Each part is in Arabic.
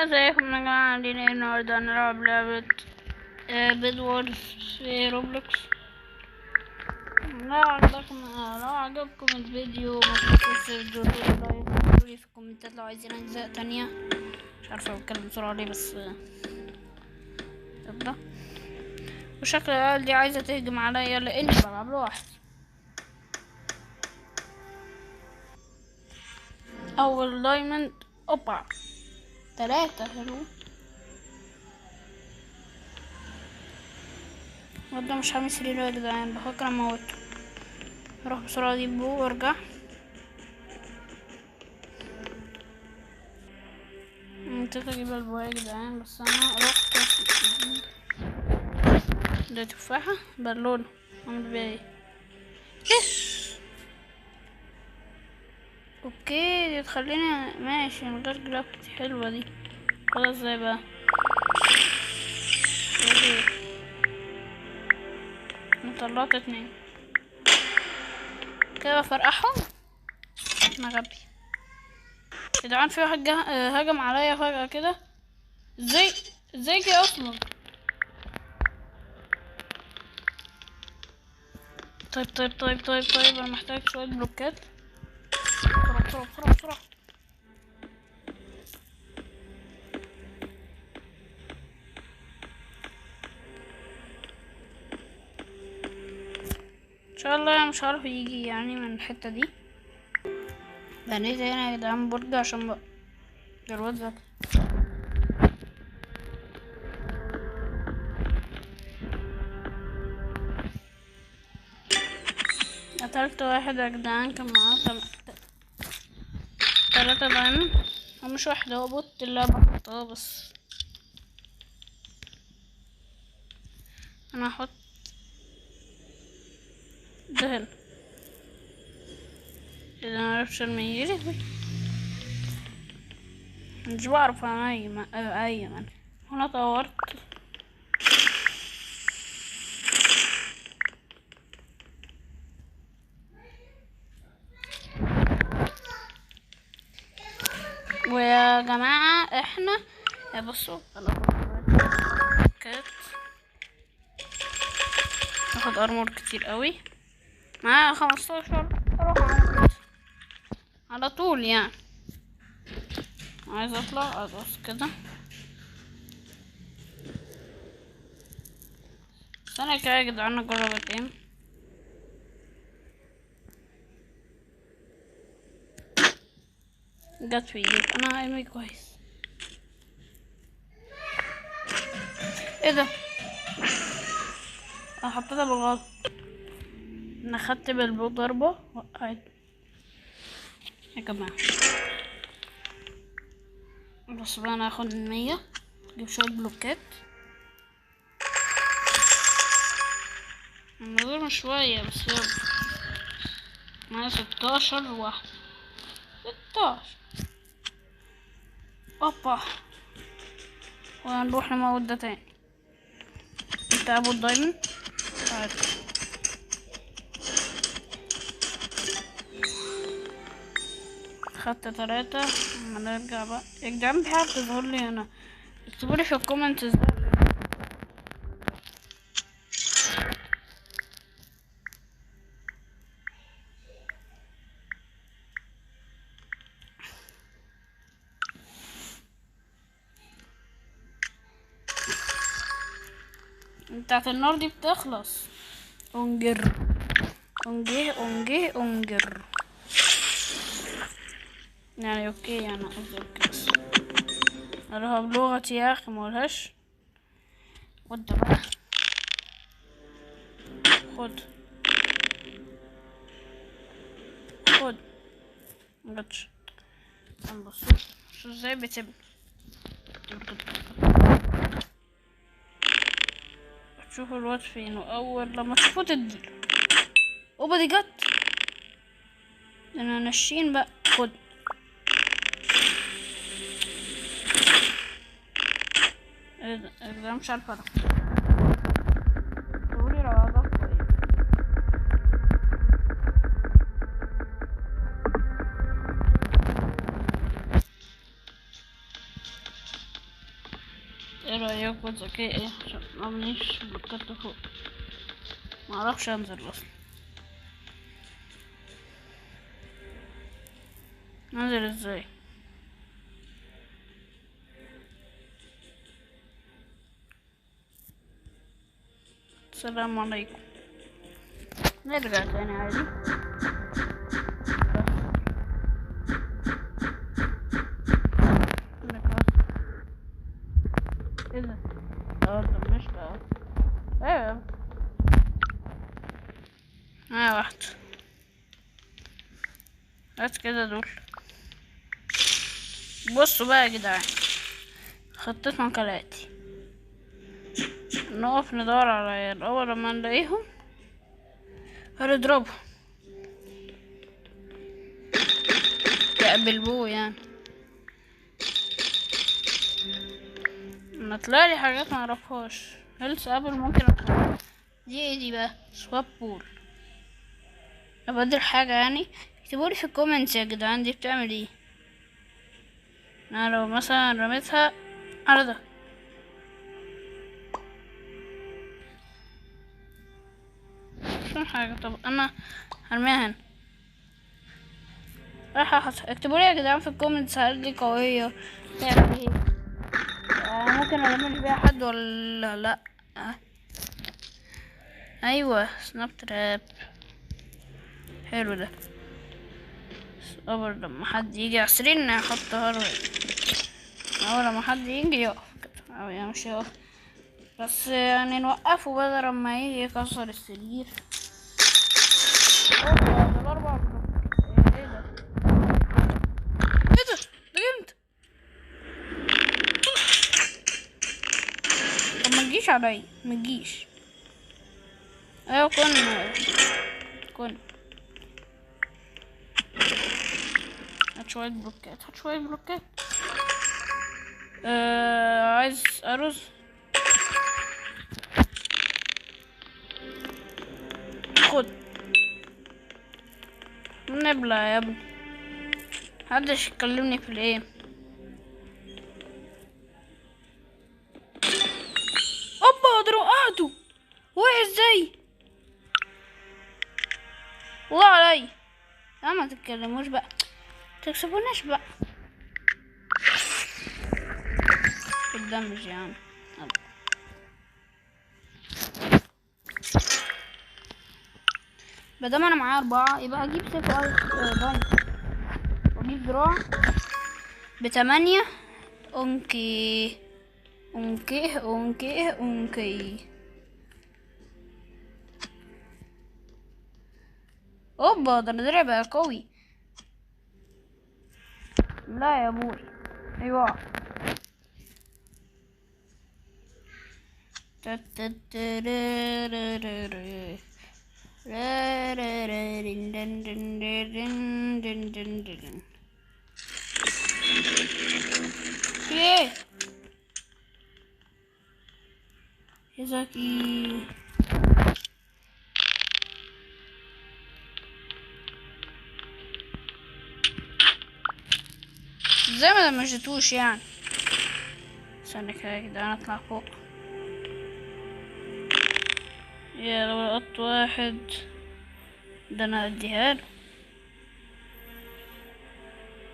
ازيكم يا جماعة؟ عاملين ايه؟ النهاردة هنلعب لعبة بيد وورز في روبلوكس. لو عجبكم الفيديو متنسوش تدوسوا لايك وتقولولي في الكومنتات لو عايزين اجزاء تانية. مش عارفة بتكلم بسرعة ليه بس يلا. وشكل العيال دي عايزة تهجم عليا لاني بلعب لوحدي. اول دايموند اوبا 3 حلو. ده مش حامس ريلو يا جدعان، بفكر اموته. اروح بسرعة اجيب بو وارجع. نسيت اجيب البو يا جدعان، بس انا رحت ده تفاحة بالونة عامل بيها ايه؟ اوكي دي تخليني ماشي من غير جرافيتي، حلوة دي. خلاص ازاي بقى؟ انا طلعت 2 كده بفرقعهم. انا غبي يا جدعان. في واحد هجم عليا فجأة كده. ازاي ازاي كده اصلا؟ طيب انا محتاج شوية بلوكات. بسرعة. ان شاء الله يعني مش عارف يجي يعني من الحتة دي. بنيت هنا يا جدعان برج عشان بقى الواد ذكي. قتلت واحد يا جدعان، كان معاه 3 دايموند. هو مش واحد، هو بوت اللعبة حطاه بس. انا هحط ده هنا. اذا معرفش ارمي يلهوي، مش بعرف ايمن. هنا طورت. ويا جماعة احنا بصوا انا كات اخد ارمور كتير قوي، معايا 15. اروح على طول يعني. عايز اطلع ادوس كده. ثانية كده يا جدعان اجرب الايم. جت في ايدي، انا ايمي كويس. ايه ده؟ انا حطيتها بالغلط. انا خدت بالبو ضربة وقعت يا جماعة. بس بقى انا هاخد 100. اجيب شوية بلوكات. دول شوية بس يلا. معايا 16 واحدة. 16 اوبا. وهنروح نموت ده تاني. انت ابو الدايموند. تعال. خدت 3. اما نرجع بقى يا جدعان، في حاجة تظهر لي هنا. اكتبولي في الكومنت ازاي. بتاعت النار دي بتخلص. انجر انجر يعني اوكي يعني قصدي اوكي بس اروح بلغتي يا اخي مقولهاش. خد ده بقى. خد مجتش. بص شو ازاي بتبني. تشوفوا الواد فين، واول لما تشوفوا تديله. اوبا دي جت. انا نشين بقى. خد. ايه ده مش عارفه انا. قولي لو عجبكم ايه. ايه رأيكم ذكية ايه عشان مبنيش بلوكات فوق؟ معرفش انزل اصلا. انزل ازاي؟ السلام عليكم. نرجع تاني عادي. ايه ده؟ مش ده. ايوه واحد. هات كده دول. بصوا بقى يا جدعان، خطتنا كالآتي: نقف ندور على عيال، اول لما نلاقيهم هنضربهم بالبو يعني. طلع لي حاجات معرفهاش. هيلث ابل ممكن ادخل. دي ايه دي بقى؟ سواب بول. ابدل حاجة يعني؟ اكتبولي في الكومنتس يا جدعان دي بتعمل ايه. انا لو مثلا رميتها على ده شو حاجة. طب انا هرميها هنا. راح اكتبولي يا جدعان في الكومنتس هل دي قوية تعمل ايه. ممكن ارميش بيها حد ولا لا. ايوه سناب تراب حلو ده. صبر لما حد يجي عسرين نحطها له. اول لما حد يجي يقف كده او يعني مش يقف بس يعني نوقفه بدل ما يجي يكسر السرير. ده الاربع بلوك. ايه ده؟ ايه ده؟ ده جامد. طب ما تجيش عليا، ما تجيش. ايوه كن هات شوية بلوكات، هات شوية بلوكات. عايز ارز. خد نبلة يا ابني، محدش يكلمني في الايه. اوبا ده وقعته. وقع ازاي؟ والله علي. لا ما تتكلموش بقى، تكسبوناش بقى. الدمج يعني. مادام انا معايا 4 يبقى اجيب سيف دايم واجيب دراع ب8. اونكي اونكي اونكي اونكي. اوبا ده الدرع بقى قوي. لا يا ابوي. ايوه ايه يا زكي؟ زي ما مشيتوش يعني. استنى كده يا جدعان اطلع فوق. يا لو لقطت واحد ده انا اديها له.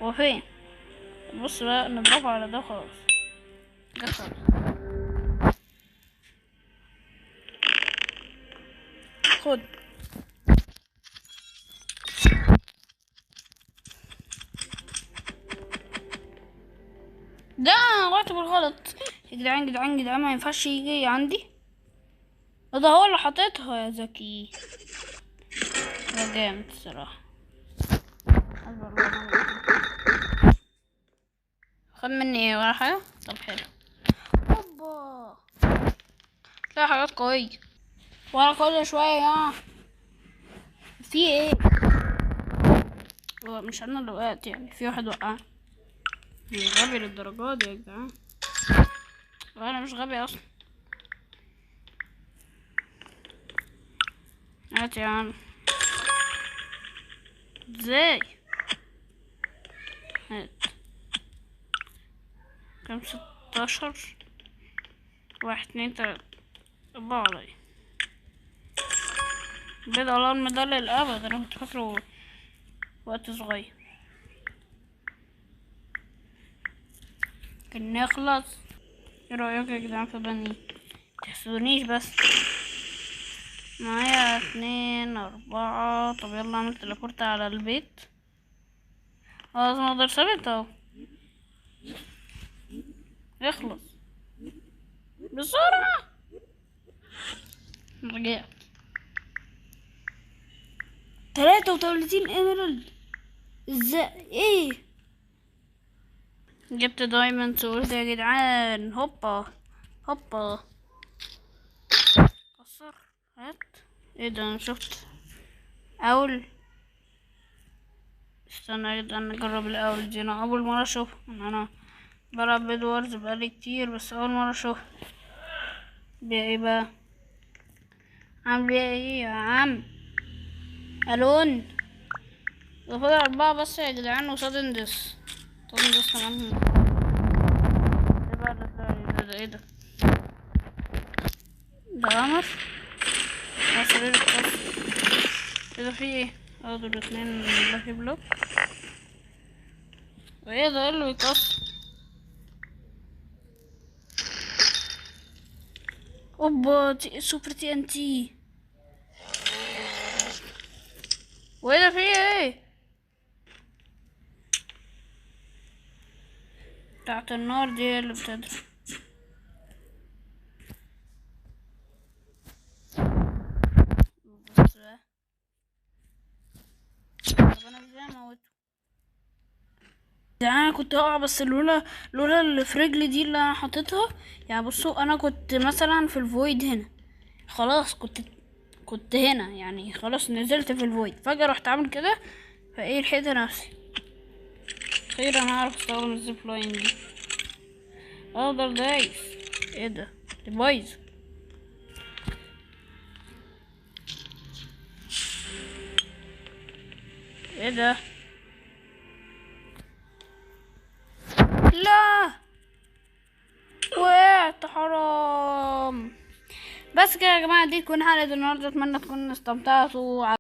هو فين؟ بص بقى نضربه على ده خلاص. ده خلاص. خد ده وقت بالغلط. يا جدعان جدعان جدعان ما ينفعش يجي عندي. ده هو اللي حطيتها يا زكي. ده جامد الصراحة. خد مني ايه ولا حاجة؟ طب حلو. اوبا لا حاجات قوية وانا كل شوية في ايه. مش انا اللي وقعت يعني، في واحد وقع. مش غبي للدرجة دي يا جدعان، انا مش غبي اصلا. هات يا عم. ازاي؟ هات كام؟ 16. واحد اتنين تلاتة أربعة عليا بيض الارم ده للأبد. أنا كنت فاكره وقت صغير كان يخلص. ايه رأيك يا جدعان في بني؟ متحسدونيش بس. معايا 2 4. طب يلا اعمل تليبورت على البيت. لازم اقدر ثابت اهو. يخلص بسرعة. رجعت 33 ايميرالد. ازاي؟ ايه؟ جبت دايموند سورد يا جدعان. هوبا هوبا. كسر. هات. ايه ده؟ انا شفت اول. استنى يا جدعان نجرب الاول دي. انا اول مرة اشوف. انا بلعب بيد وارز بقالي كتير بس اول مرة اشوف. بيها ايه بقى؟ عامل بيها ايه يا عم؟ الون. فاضل 4 بس يا جدعان وصادن ديس. صادن ديس كمان. ايه بقى ده ايه ده؟ ده قمر. سرير القصر. ايه ده؟ في ايه؟ دول 2 لاكي بلوك. وايه ده؟ ايه اللي بيكسر؟ اوبا سوبر تي ان تي. وايه ده؟ في ايه؟ بتاعت النار دي هي اللي بتضرب. بص بقى. طب انا ازاي اموته؟ يعني انا كنت هقع بس لولا اللي في رجلي دي اللي انا حاططها. يعني بصوا انا كنت مثلا في الفويد هنا. خلاص كنت هنا يعني خلاص نزلت في الفويد فجأة رحت عامل كده. فايه لحقت نفسي. اخيرا هعرف استخدم الزيب لاين دي. اقدر دايس. ايه ده؟ دي بايظ. ايه ده؟ لا وقعت حرام. بس كده يا جماعه دي تكون حلقه النهارده. اتمنى تكونوا استمتعتوا.